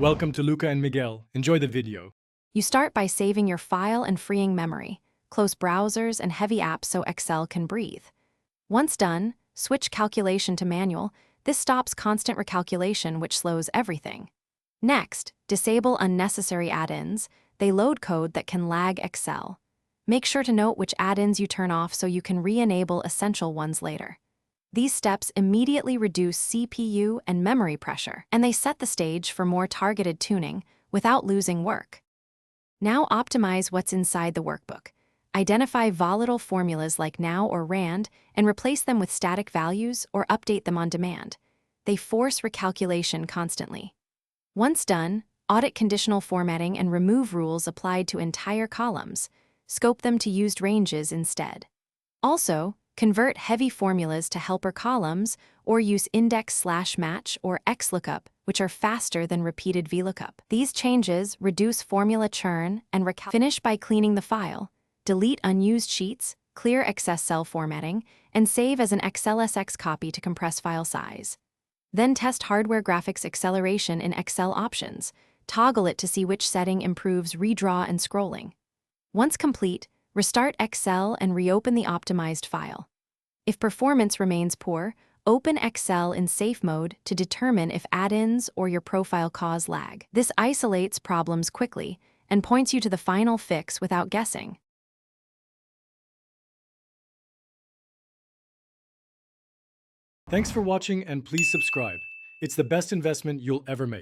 Welcome to Luca and Miguel. Enjoy the video. You start by saving your file and freeing memory. Close browsers and heavy apps so Excel can breathe. Once done, switch calculation to manual. This stops constant recalculation, which slows everything. Next, disable unnecessary add-ins. They load code that can lag Excel. Make sure to note which add-ins you turn off so you can re-enable essential ones later. These steps immediately reduce CPU and memory pressure, and they set the stage for more targeted tuning without losing work. Now optimize what's inside the workbook. Identify volatile formulas like now or rand and replace them with static values or update them on demand. They force recalculation constantly. Once done, audit conditional formatting and remove rules applied to entire columns. Scope them to used ranges instead. Also, convert heavy formulas to helper columns or use index/match or XLOOKUP, which are faster than repeated VLOOKUP. These changes reduce formula churn and finish by cleaning the file. Delete unused sheets, clear excess cell formatting, and save as an XLSX copy to compress file size. Then test hardware graphics acceleration in Excel options. Toggle it to see which setting improves redraw and scrolling. Once complete, restart Excel and reopen the optimized file. If performance remains poor, open Excel in safe mode to determine if add-ins or your profile cause lag. This isolates problems quickly and points you to the final fix without guessing. Thanks for watching and please subscribe. It's the best investment you'll ever make.